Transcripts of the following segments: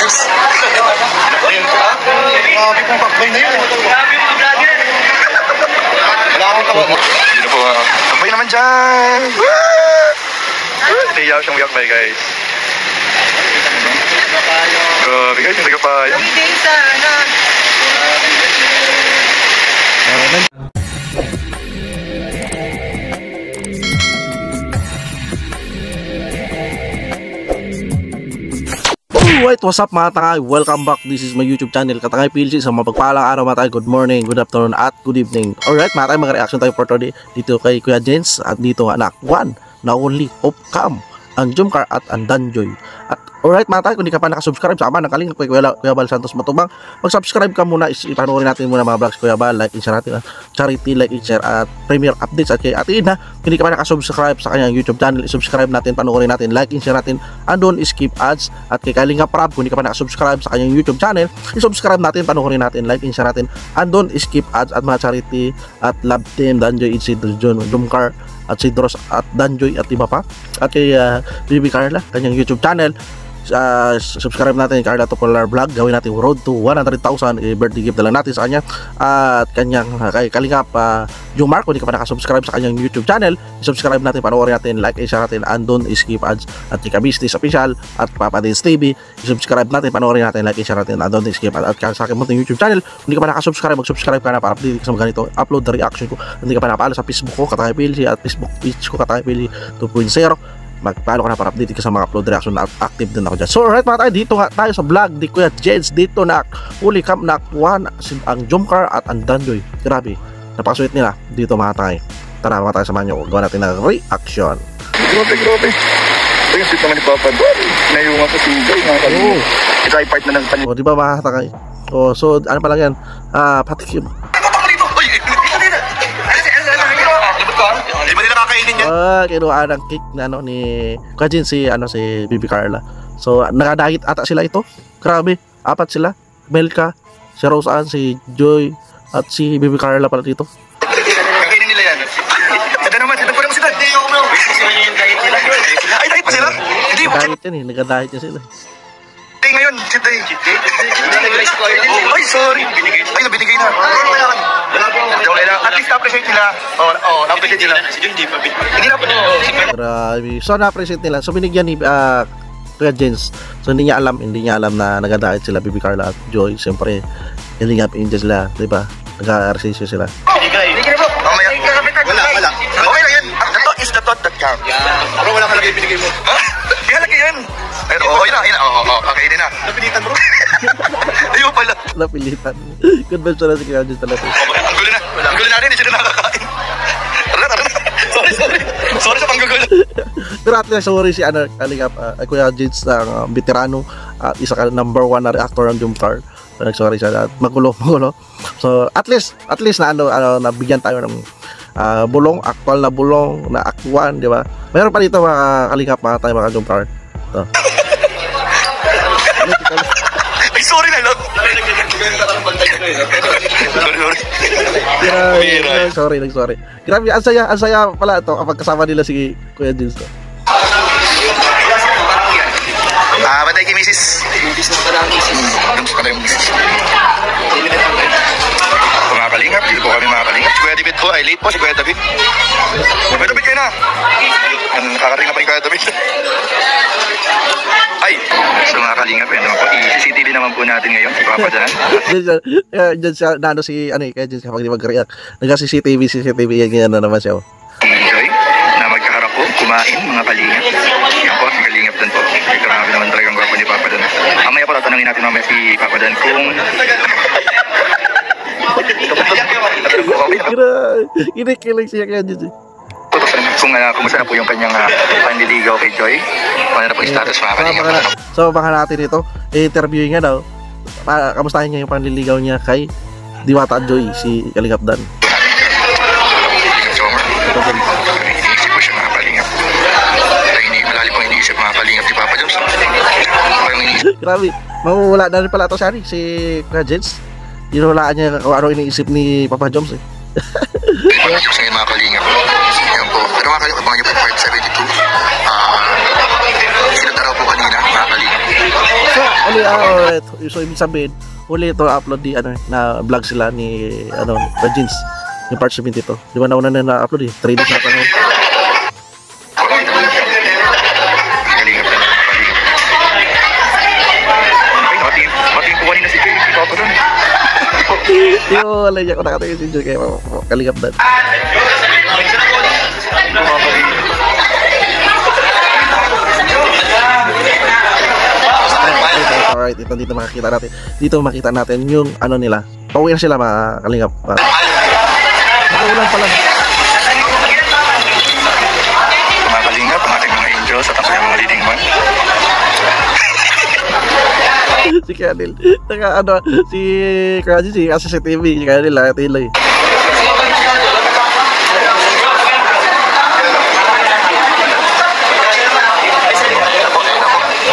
views. Grabe pong pakbay na yun. Grabe mga vlogger. Wala akong tawa. Dito po, pakbay naman dyan. Nahiyaw siyang yakbay, guys. Grabe guys, hindi ka pa yan. Alright, what's up mga tangay? Welcome back. This is my YouTube channel, Katangay PLC. Sa mapagpalang araw mga tayo, good morning, good afternoon, at good evening. Alright mga tayo, mag-reaction tayo for today dito kay Kuya Jens. At dito nga anak, one na only Opcam, ang Jomcar at ang Danjoy. At alright mga tayo, kung di ka pa nakasubscribe sa aman, nakaling kay Kuya Bal Santos Matubang, mag-subscribe ka muna. Ipanoorin natin muna mga vlogs Kuya Bal, like and share natin, charity, like and share, at premier updates. At kay Atin ha, kung di ka pa nakasubscribe sa kanyang YouTube channel, subscribe natin, panoorin natin, like and share natin, and don't skip ads. At kay Kalinga Prab, kung di ka pa nakasubscribe sa kanyang YouTube channel, subscribe natin, panoorin natin, like and share natin, and don't skip ads. At mga charity at love team, Danjoy, Isidro, Jomcar, at Sidros at Danjoy at iba pa. At kay Baby Carla, kanyang YouTube channel, subscribe natin Carla Topolar Vlog. Gawin natin road to 100,000. Birthday gift na lang natin sa kanya. At kanyang kay Kalingap Jomar, kung di ka pa nakasubscribe sa kanyang YouTube channel, subscribe natin, panoorin natin, like and share natin, and don't skip ads. At kay Business Official at Papa Dins TV, subscribe natin, panoorin natin, like and share natin, and don't skip ads. At sa akin munting YouTube channel, kung di ka pa nakasubscribe, mag-subscribe ka na para update sa mga ganito upload na reaction ko. Kung di ka pa napaalam sa Facebook ko, Katangay PLC, at Facebook page ko, Katangay PLC 2.0, magpalo ka na para update ka sa mga upload reaction na active din ako dyan. So alright mga tayo, dito nga tayo sa vlog di Kuya Jens. Dito na uli camp na one ang Jomcar at ang Danjoy. Grabe, napakasweet nila dito mga tayo. Tara mga tayo, samahan nyo, gawa natin ng reaction. Grabe. Ito yung sweet naman ni Papa. Nayungan sa sigay mga kalina. Ito ay part na ng panyo. O diba mga takay? O so ano pa lang yan, patikim. Di ba nila kakainin yan? Kinuha ng cake na ano ni Kuya Jens, si Baby Carla. So nakadahit ata sila ito. Grabe, apat sila. Melka, si Rose Ann, si Joy, at si Baby Carla pala dito. Kakainin nila yan. Ito naman, ito po naman sila. Ay, dahit pa sila? Hindi pa. Dahit yan nagadahit yan sila. Hindi ngayon, sila. Ay, sorry. Ay, nabinigay na. At least na-appreciate nila. Na-appreciate nila. Hindi na po. Grabe. So na-appreciate nila. So binigyan ni Kuya Jens. So hindi niya alam na nagadahit sila Baby Carla at Joy. Siyempre hindi nga pinja sila, di ba? Nag-arsisyo sila. Binigay na po. Wala. Okay lang yan. Ito is the thought that counts. Bro, wala kalagay binigay mo. Kaya lagi yan. Okay na. Okay na. Napilitan bro. Ayaw pala. Napilitan. Convention na si Kuya Jens talaga. Ang gulo natin, hindi sila nakakain. Tara. Sorry sa panggugulo. Pero at least sorry si Kalingap, Kuya Jens na veterano at isa ka number 1 na reactor ng Jomcar. Sorry siya at magulo. So at least na nabigyan tayo ng bulong, actual na bulong na aktuan, di ba? Mayroon pa dito mga Kalingap, mga tayo mga Jomcar. Ito. Ay, sorry na lang. Sorry. Grabe, ang saya pala ito kapag kasama nila si Kuya Jens. Batay kay Mrs. Mga Kalingap, dito po kami mga Kalingap. Si Kuya David po, ay late po si Kuya David. Kuya David kayo na. Nakakarating na pa yung Kuya David. Ay, so mga Kalingap, yun naman po. I-CCTV naman po natin ngayon, si Papa dyan. Diyan siya, nano si, Kuya Jens kapag di mag-react. Nag-CCTV, yan, ganyan na naman siya. Enjoy, na magkaharap po, kumain mga Kalingap. Yan po, si Kalingap dun po. Grabe naman talagang gwapo ni Papa dun. Mamaya po, tatanungin natin mamaya si Papa dun kung... Kinikilig siya Kuya Jens. Kung kumusta na po yung kanyang panliligaw kay Joy, ano na po yung status mga Kalingap. So baka natin ito, i-interviewin nga daw. Kamustahin niya yung panliligaw niya kay Diwata Joy, si Kalingap Dan. Iniisip ko siya mga Kalingap. Malalim pang iniisip mga Kalingap ni Papa Joms. Grabe, mawawala na rin pala ito siya si Kuya Jens. Hinulaan niya kung ano iniisip ni Papa Joms eh. Yung ngayon mga kalingap. Yan po. Pero mga kalingap, abangan nyo po part 72. Sinunod araw po kanina, mga kalingap. So, alright. So, ibig sabihin, uli ito upload di na vlog sila ni Jeans yung part 72. Di ba nauna na na-upload 3 days na pa noon. Mating po kanina si Kay, si Papa doon. Yung wala niya ko nakatingin si Joy kayo kalingap na. Alright, dito makikita natin. Dito makita natin yung nila. Pauwi na sila mga kalingap. Nakaulan pa lang. Mga kalingap, ang ating mga angels at ang kanyang mga leading man. Si Kanil. Si Kraji, si CCTV, si Kanil, nakatila eh.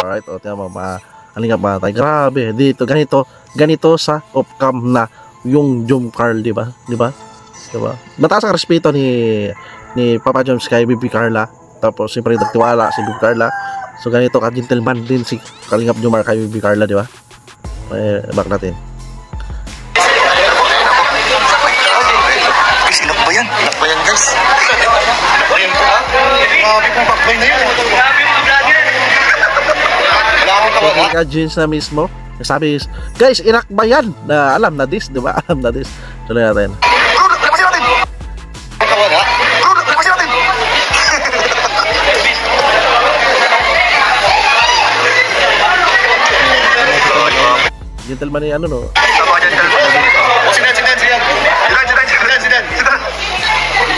Alright, tiyan mo, kalingap mga tayo. Grabe, dito, ganito sa off-cam na yung Jom Carl, di ba? Mataas ang respeto ni Papa Joms kay Bibi Carla. Tapos, siyempre, nagtiwala si Bibi Carla. So, ganito ka-gentleman din si Kalingap Jomar kay Bibi Carla, di ba? Back natin. Guys, inak ba yan? Inak ba yan, guys? Inak ba yan po, ha? Grabe pong bakbay na yun. Grabe mga vlogger. Wala akong tawaga. Ka-jeans na mismo. Sabi, guys, inak ba yan? Alam na this, di ba? Alam na this. Tuloy natin. Lapasin natin! Ang tawaga? Lapasin natin! Gentleman ni no? Tama ka dyan, gentleman. O, sinan.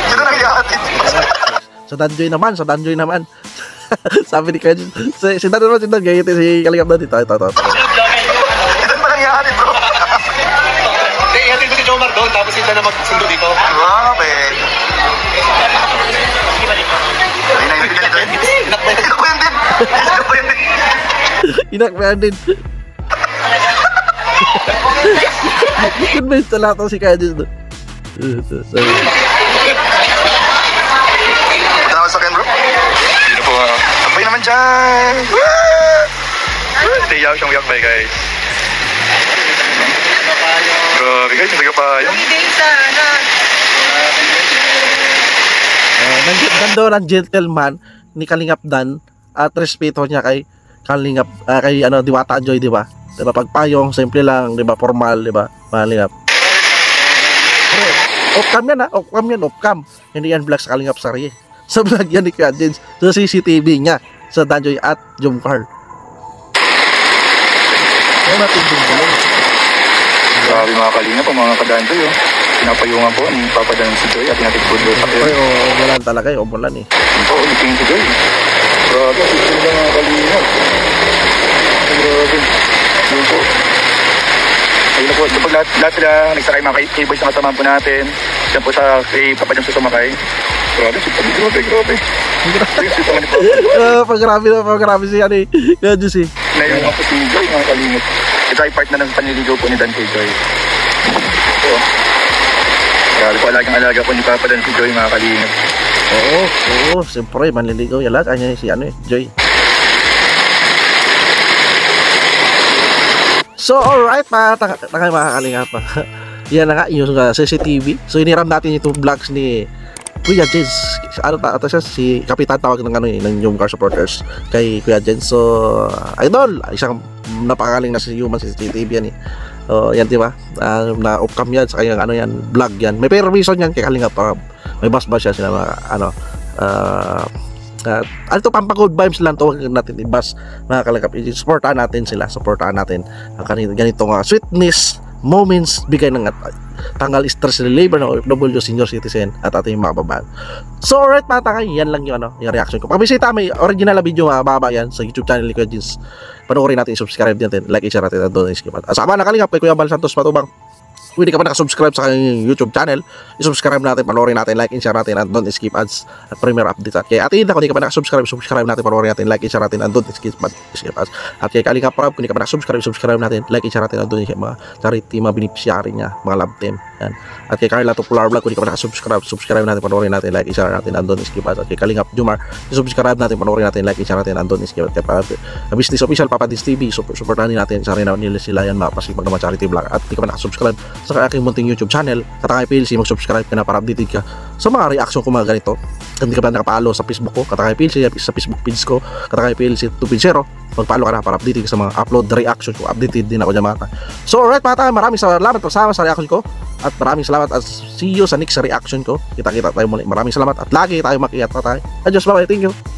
Sinan nangyayatid. Sa Danjoy naman. Sabi ni Kajin, si Dan, gayete si Kalingap na dito. Ito. Sinan pa nangyayatid, bro. Hindi, ihatid ko si Jomar doon, tapos sila na magsundo dito. Grabe. Inak ba yan din? Convince na lahat si Kajin doon. Sorry. Punta na sa akin, bro. Dito po, sabay naman dyan. Tiyaw siyang yakbay, guys. Grabe, guys, yung tagapayo. Ganda ng gentleman ni Kalingap Dan at respeto niya kay Kalingap, kay Diwata Joy, di ba? Diba, pagpayong, simple lang, di ba, formal, di ba, Kalingap. Off-cam yan, ha? Off-cam. Hindi yan vlog sa Kalingap Sarye. Sa vlog yan ni Kuya Jens, sa CCTV niya, sa Danjoy at Jom Carl. Kaya natin din ko lang. Grabe mga Kalingap, mga kadanjoy, oh. Pinapayungan po ni Papa Dan si Joy at natin po doon sa Ay, umulan talaga, umulan eh. Oo, iting si Joy. Grabe, sisig na mga Kalingap. Grabe. Yun po. Ayun na po. Kapag lahat sila nagsakay mga kay-boys na kasama po natin. Diyan po sa kay Papa Joms sa sumakay. Grabe. Grabe. Pag-grabe si ano eh. Kaya Diyos eh. Ngayon ako si Joy mga Kalingap. Ito ay part na ng panliligaw po ni Dan kay Joy. Ito. Grabe po, alagang-alaga po ni Papa Dan si Joy mga Kalingap. Oo. Siyempre, manliligaw. Yala, kanya si ano eh, Joy. So, alright, mga Kalingap. Yan na nga, yung CCTV. So, iniram natin itong vlogs ni Kuya Jens. Siya, si Kapitan tawag ng Jom Car supporters kay Kuya Jens. So, idol, isang napakagaling na si human CCTV yan eh. Yan, diba? Na off-cam yan, sa kanyang yan, vlog yan. May permission yan kay Kalingap. May bus ba siya sila mga ito pampagood vibes lang to natin i-bus mga Kalingap. Supportahan natin sila, ganitong sweetness moments, bigay ng tanggal stress reliever ng OFW, senior citizen at ating mga babae. So alright mga tangay, yan lang yung reaction ko. Pag-bisita, may original na video mababa yan sa YouTube channel ni Kuya Jens. Panoorin natin, subscribe natin, like, share natin at doon skip. Asama na Kalingap kay Kuya Bal Santos Patubang. Kung hindi ka pa nakasubscribe sa kanyang YouTube channel, isubscribe natin, panoorin natin, like and share natin, and don't skip ads at premier updates. At kay Ate Inda, kung hindi ka pa nakasubscribe, subscribe natin, panoorin natin, like and share natin, and don't skip ads. At kay Kalinga Prab, kung hindi ka pa nakasubscribe, subscribe natin, like and share natin, and don't skip mga charity, mga beneficiary niya, mga love team. Yan. At kay Carla Tupular Vlog, kung hindi ka pa nakasubscribe, subscribe natin, panoorin natin, like and share natin, and don't skip ads. At kay Kalinga Jumar, subscribe natin, panoorin natin, like and share natin, and don't skip ads. Kay Business Official, Papa Dis TV, supportahan natin, sa rin nila sila yan, mapasipag naman charity vlog. At hindi ka pa nakasubscribe sa aking munting YouTube channel, Katakay PLC, mag-subscribe ka na para updated ka sa mga reaction ko mga ganito. Kung hindi ka pa nakapalo sa Facebook ko, Katakay PLC, sa Facebook page ko, Katakay PLC 2.0, magpalo ka na para updated ka sa mga upload reaction ko. Updated din ako dyan mga. So alright mga tayo, maraming salamat pagsama sa reaction ko, at maraming salamat at see you sa next reaction ko. Kita-kita tayo muli. Maraming salamat at lagi tayo makiat na tayo. Adios, bye-bye, thank you.